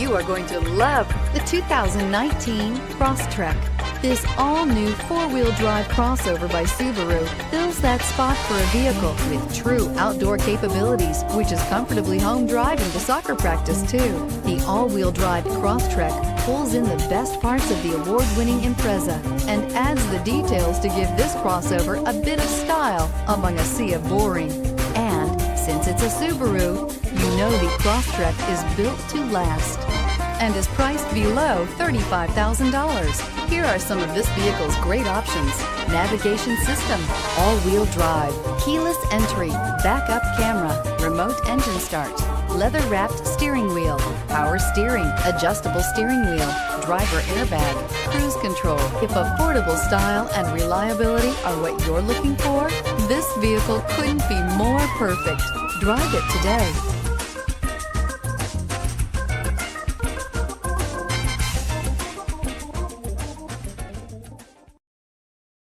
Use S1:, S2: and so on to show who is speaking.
S1: You are going to love the 2019 Crosstrek. This all-new four-wheel drive crossover by Subaru fills that spot for a vehicle with true outdoor capabilities, which is comfortably home driving to soccer practice too. The all-wheel drive Crosstrek pulls in the best parts of the award-winning Impreza and adds the details to give this crossover a bit of style among a sea of boring. And since it's a Subaru, you know the Crosstrek is built to last and is priced below $35,000. Here are some of this vehicle's great options: navigation system, all-wheel drive, keyless entry, backup camera, remote engine start, leather-wrapped steering wheel, power steering, adjustable steering wheel, driver airbag, cruise control. If affordable style and reliability are what you're looking for, this vehicle couldn't be more perfect. Drive it today.